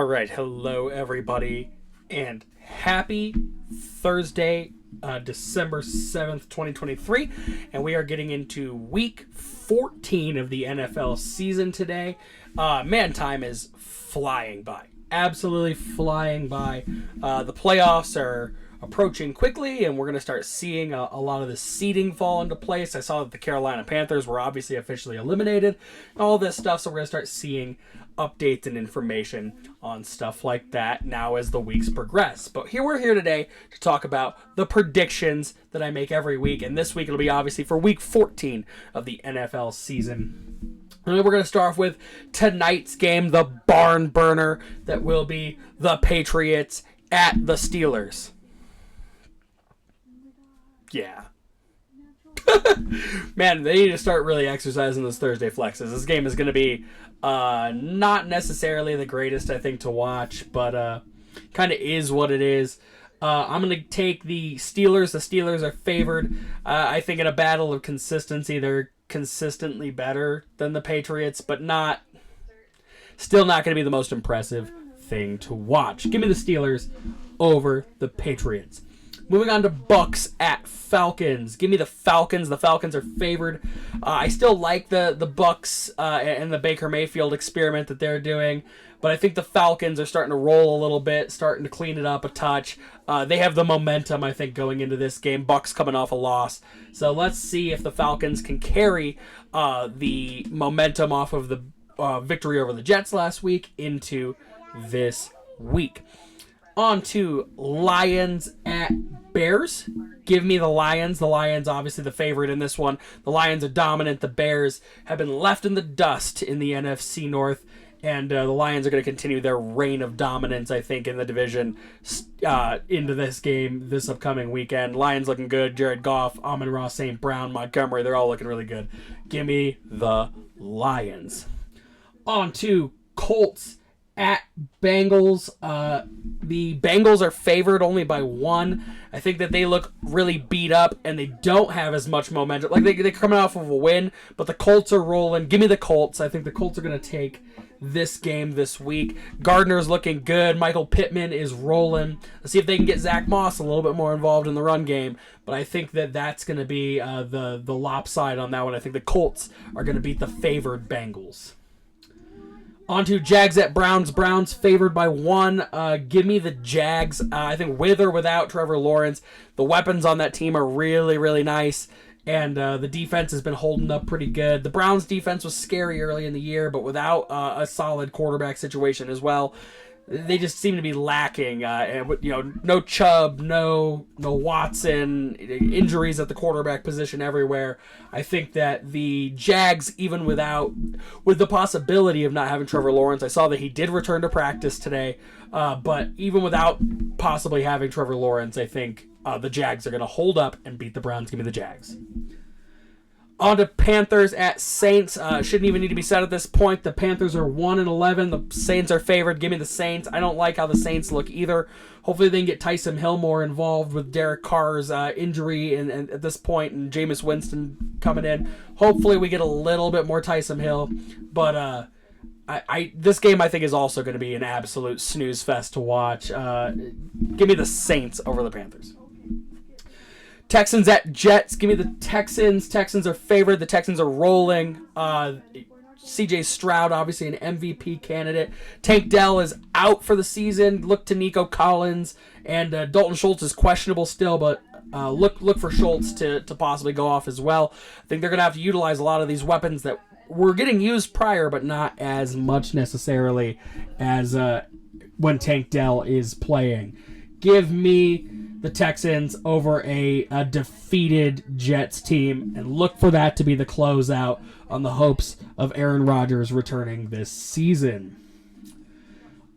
right, hello everybody, and happy Thursday, December 7th, 2023, and we are getting into week 14 of the NFL season today. Man, time is flying by. Absolutely flying by. The playoffs are approaching quickly, and we're going to start seeing a lot of the seeding fall into place. I saw that the Carolina Panthers were obviously officially eliminated, all this stuff, so we're going to start seeing updates and information on stuff like that now as the weeks progress. But we're here today to talk about the predictions that I make every week, and this week it'll be obviously for week 14 of the NFL season. And we're going to start off with tonight's game, the barn burner that will be the Patriots at the Steelers. Yeah. Man, they need to start really exercising those Thursday flexes. This game is going to be not necessarily the greatest, I think, to watch, but kind of is what it is. I'm going to take the Steelers. The Steelers are favored. I think in a battle of consistency, they're consistently better than the Patriots, but still not going to be the most impressive thing to watch. Give me the Steelers over the Patriots. Moving on to Bucks at Falcons. Give me the Falcons. The Falcons are favored. I still like the Bucks and the Baker Mayfield experiment that they're doing, but I think the Falcons are starting to roll a little bit, starting to clean it up a touch. They have the momentum, I think, going into this game. Bucks coming off a loss. So let's see if the Falcons can carry the momentum off of the victory over the Jets last week into this week. On to Lions at Bears. Give me the Lions. The Lions obviously the favorite in this one. The Lions are dominant. The Bears have been left in the dust in the NFC North, and the Lions are going to continue their reign of dominance, I think, in the division into this game this upcoming weekend. Lions looking good. Jared Goff, Amon-Ra St. Brown, Montgomery, they're all looking really good. Give me the Lions. On to Colts at Bengals. The Bengals are favored only by 1. I think that they look really beat up and they don't have as much momentum. Like they're coming off of a win, but the Colts are rolling. Give me the Colts. I think the Colts are going to take this game this week. Gardner's looking good. Michael Pittman is rolling. Let's see if they can get Zach Moss a little bit more involved in the run game. But I think that that's going to be the lopside on that one. I think the Colts are going to beat the favored Bengals. On to Jags at Browns. Browns favored by 1. Give me the Jags. I think with or without Trevor Lawrence, the weapons on that team are really, really nice. And the defense has been holding up pretty good. The Browns defense was scary early in the year, but without a solid quarterback situation as well, they just seem to be lacking. No Chubb, no Watson, injuries at the quarterback position everywhere. I think that the Jags, even with the possibility of not having Trevor Lawrence, I saw that he did return to practice today, but even without possibly having Trevor Lawrence, I think the Jags are going to hold up and beat the Browns. Give me the Jags. On to Panthers at Saints. Shouldn't even need to be said at this point. The Panthers are 1-11. The Saints are favored. Give me the Saints. I don't like how the Saints look either. Hopefully they can get Taysom Hill more involved with Derek Carr's injury and at this point, and Jameis Winston coming in. Hopefully we get a little bit more Taysom Hill. But this game I think is also going to be an absolute snooze fest to watch. Give me the Saints over the Panthers. Texans at Jets. Give me the Texans. Texans are favored. The Texans are rolling. C.J. Stroud, obviously an MVP candidate. Tank Dell is out for the season. Look to Nico Collins. And Dalton Schultz is questionable still, but look for Schultz to possibly go off as well. I think they're going to have to utilize a lot of these weapons that were getting used prior, but not as much necessarily as when Tank Dell is playing. Give me the Texans over a defeated Jets team, and look for that to be the closeout on the hopes of Aaron Rodgers returning this season.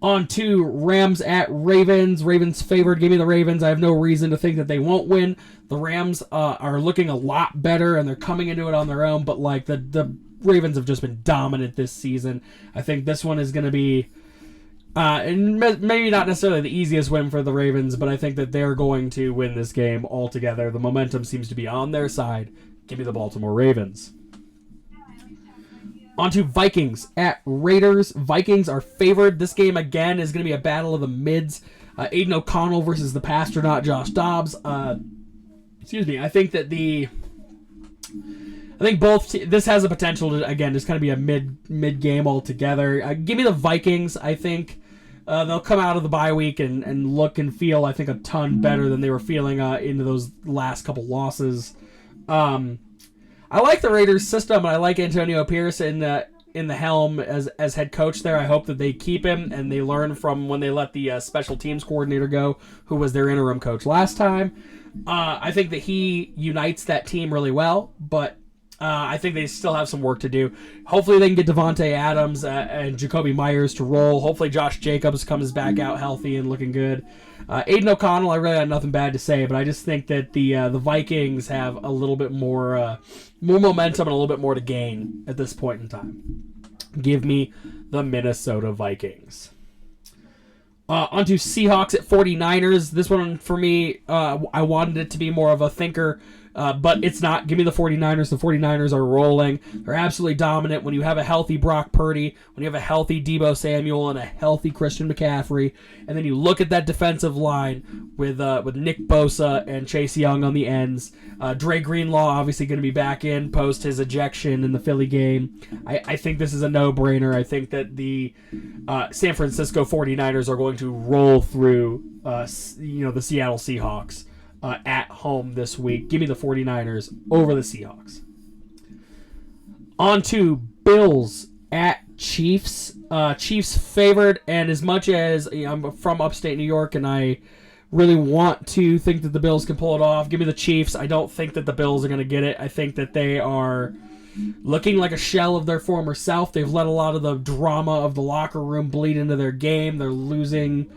On to Rams at Ravens. Ravens favored. Give me the Ravens. I have no reason to think that they won't win. The Rams are looking a lot better, and they're coming into it on their own, but like the Ravens have just been dominant this season. I think this one is going to be and maybe not necessarily the easiest win for the Ravens, but I think that they're going to win this game altogether. The momentum seems to be on their side. Give me the Baltimore Ravens. On to Vikings at Raiders. Vikings are favored. This game, again, is going to be a battle of the mids. Aiden O'Connell versus the Pastronaut Josh Dobbs. Excuse me. I think both. This has the potential to, again, just kind of be a mid game altogether. Give me the Vikings. I think they'll come out of the bye week and look and feel, I think, a ton better than they were feeling into those last couple losses. I like the Raiders' system, and I like Antonio Pierce in the helm as head coach there. I hope that they keep him and they learn from when they let the special teams coordinator go, who was their interim coach last time. I think that he unites that team really well, but I think they still have some work to do. Hopefully they can get Devontae Adams and Jacoby Myers to roll. Hopefully Josh Jacobs comes back out healthy and looking good. Aiden O'Connell, I really had nothing bad to say, but I just think that the Vikings have a little bit more momentum and a little bit more to gain at this point in time. Give me the Minnesota Vikings. Onto Seahawks at 49ers. This one, for me, I wanted it to be more of a thinker, but it's not. Give me the 49ers. The 49ers are rolling. They're absolutely dominant. When you have a healthy Brock Purdy, when you have a healthy Deebo Samuel and a healthy Christian McCaffrey, and then you look at that defensive line with Nick Bosa and Chase Young on the ends. Dre Greenlaw obviously going to be back in post his ejection in the Philly game. I think this is a no-brainer. I think that the San Francisco 49ers are going to roll through the Seattle Seahawks at home this week. Give me the 49ers over the Seahawks. On to Bills at Chiefs. Chiefs favored, and as much as I'm from upstate New York and I really want to think that the Bills can pull it off, give me the Chiefs. I don't think that the Bills are going to get it. I think that they are looking like a shell of their former self. They've let a lot of the drama of the locker room bleed into their game. They're losing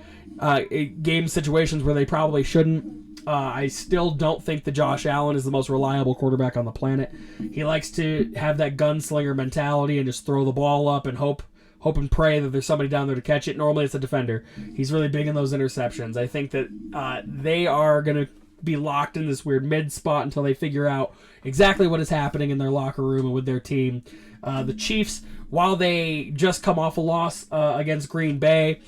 game situations where they probably shouldn't. I still don't think that Josh Allen is the most reliable quarterback on the planet. He likes to have that gunslinger mentality and just throw the ball up and hope and pray that there's somebody down there to catch it. Normally it's a defender. He's really big in those interceptions. I think that they are going to be locked in this weird mid spot until they figure out exactly what is happening in their locker room and with their team. The Chiefs, while they just come off a loss against Green Bay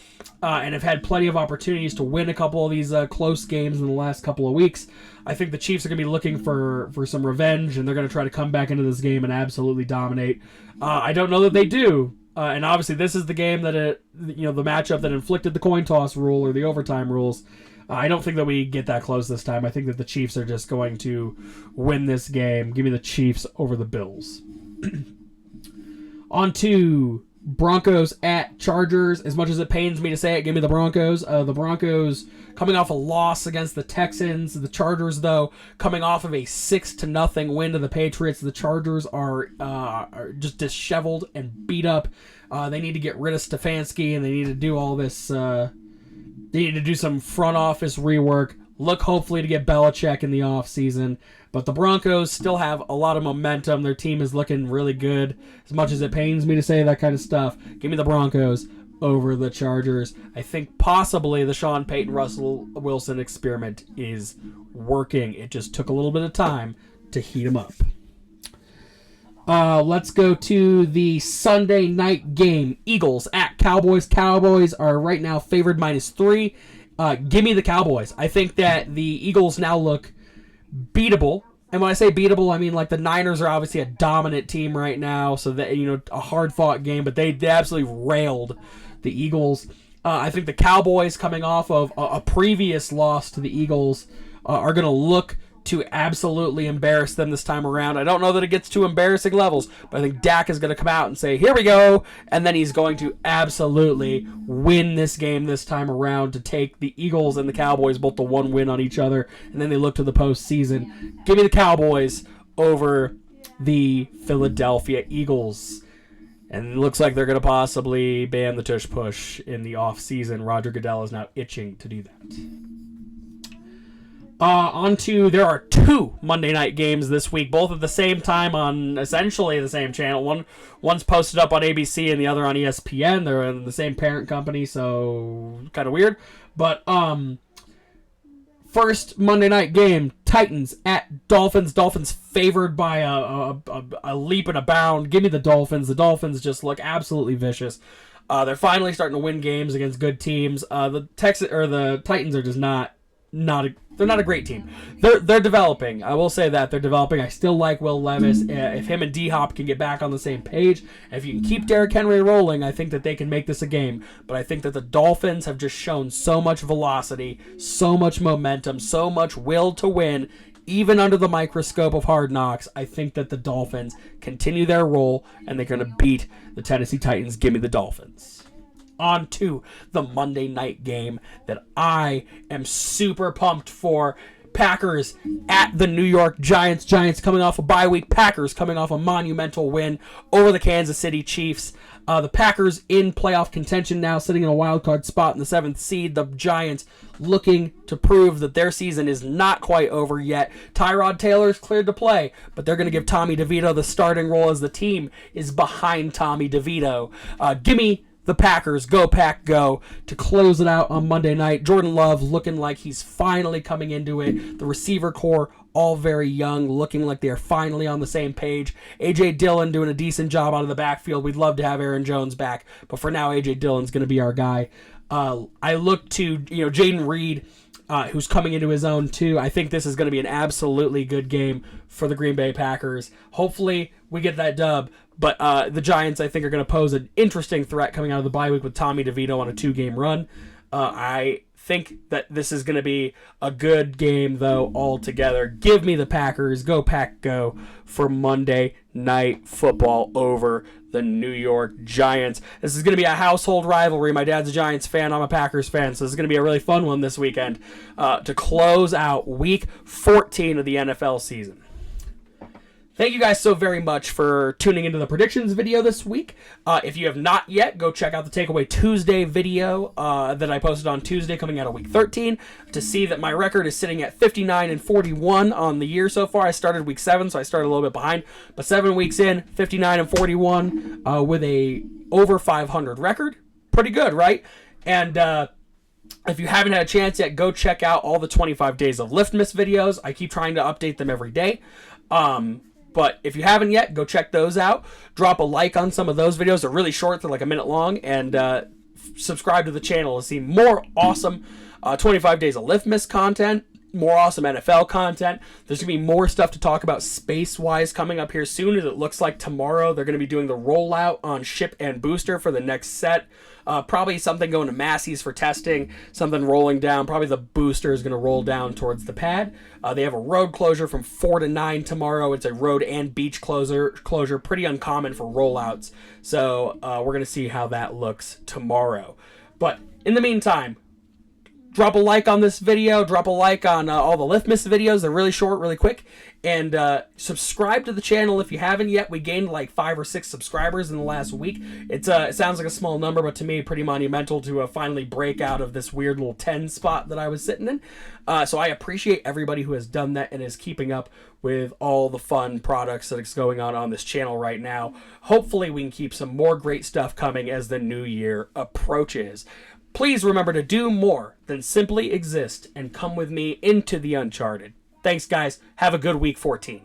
and have had plenty of opportunities to win a couple of these close games in the last couple of weeks, I think the Chiefs are going to be looking for some revenge, and they're going to try to come back into this game and absolutely dominate. I don't know that they do. And obviously, this is the game that the matchup that inflicted the coin toss rule or the overtime rules. I don't think that we get that close this time. I think that the Chiefs are just going to win this game. Give me the Chiefs over the Bills. On to Broncos at Chargers. As much as it pains me to say it, give me the Broncos. The Broncos coming off a loss against the Texans. The Chargers, though, coming off of a 6-0 win to the Patriots. The Chargers are just disheveled and beat up. They need to get rid of Stefanski, and they need to do all this. They need to do some front office rework. Look, hopefully, to get Belichick in the offseason. But the Broncos still have a lot of momentum. Their team is looking really good. As much as it pains me to say that kind of stuff, give me the Broncos over the Chargers. I think possibly the Sean Payton, Russell Wilson experiment is working. It just took a little bit of time to heat him up. Let's go to the Sunday night game. Eagles at Cowboys. Cowboys are right now favored -3. Give me the Cowboys. I think that the Eagles now look beatable. And when I say beatable, I mean like the Niners are obviously a dominant team right now, so that a hard-fought game, but they absolutely railed the Eagles. I think the Cowboys, coming off of a previous loss to the Eagles, are going to look to absolutely embarrass them this time around. I don't know that it gets to embarrassing levels, but I think Dak is going to come out and say, here we go, and then he's going to absolutely win this game this time around to take the Eagles and the Cowboys both to one win on each other, and then they look to the postseason. Give me the Cowboys over the Philadelphia Eagles. And it looks like they're going to possibly ban the tush push in the offseason. Roger Goodell is now itching to do that. There are 2 Monday night games this week, both at the same time on essentially the same channel. One's posted up on ABC and the other on ESPN. They're in the same parent company, so kind of weird. But First Monday night game, Titans at Dolphins. Dolphins favored by a leap and a bound. Give me the Dolphins. The Dolphins just look absolutely vicious. They're finally starting to win games against good teams. The Titans are just they're not a great team. They're developing. I will say that they're developing. I still like Will Levis. If him and D-Hop can get back on the same page, if you can keep Derrick Henry rolling, I think that they can make this a game. But I think that the Dolphins have just shown so much velocity, so much momentum, so much will to win, even under the microscope of Hard Knocks. I think that the Dolphins continue their roll, and they're going to beat the Tennessee Titans. Give me the Dolphins. On to the Monday night game that I am super pumped for. Packers at the New York Giants. Giants coming off a bye week. Packers coming off a monumental win over the Kansas City Chiefs. The Packers in playoff contention now, sitting in a wild card spot in the 7th seed. The Giants looking to prove that their season is not quite over yet. Tyrod Taylor is cleared to play, but they're going to give Tommy DeVito the starting role as the team is behind Tommy DeVito. Give me the Packers. Go Pack Go to close it out on Monday night. Jordan Love looking like he's finally coming into it. The receiver core all very young, looking like they're finally on the same page. A.J. Dillon doing a decent job out of the backfield. We'd love to have Aaron Jones back, but for now, A.J. Dillon's going to be our guy. I look to Jaden Reed, who's coming into his own too. I think this is going to be an absolutely good game for the Green Bay Packers. Hopefully, we get that dub. But the Giants, I think, are going to pose an interesting threat coming out of the bye week with Tommy DeVito on a 2-game run. I think that this is going to be a good game, though, altogether. Give me the Packers. Go Pack Go for Monday Night Football over the New York Giants. This is going to be a household rivalry. My dad's a Giants fan. I'm a Packers fan. So this is going to be a really fun one this weekend to close out Week 14 of the NFL season. Thank you guys so very much for tuning into the predictions video this week. If you have not yet, go check out the Takeaway Tuesday video that I posted on Tuesday coming out of Week 13 to see that my record is sitting at 59-41 on the year so far. I started Week 7, so I started a little bit behind. But 7 weeks in, 59-41 with a over 500 record. Pretty good, right? And if you haven't had a chance yet, go check out all the 25 Days of Lift Miss videos. I keep trying to update them every day. But if you haven't yet, go check those out. Drop a like on some of those videos. They're really short. They're like a minute long. And subscribe to the channel to see more awesome 25 Days of Lift Miss content, more awesome NFL content. There's going to be more stuff to talk about space-wise coming up here soon. It looks like tomorrow they're going to be doing the rollout on Ship and Booster for the next set. Probably something going to Massey's for testing, something rolling down. Probably the booster is going to roll down towards the pad. They have a road closure from 4 to 9 tomorrow. It's a road and beach closure, pretty uncommon for rollouts. So we're going to see how that looks tomorrow. But in the meantime, drop a like on this video. Drop a like on all the Lift Miss videos. They're really short, really quick. And subscribe to the channel if you haven't yet. We gained like 5 or 6 subscribers in the last week. It sounds like a small number, but to me, pretty monumental to finally break out of this weird little 10 spot that I was sitting in. So I appreciate everybody who has done that and is keeping up with all the fun products that's going on this channel right now. Hopefully, we can keep some more great stuff coming as the new year approaches. Please remember to do more than simply exist and come with me into the uncharted. Thanks, guys. Have a good Week 14.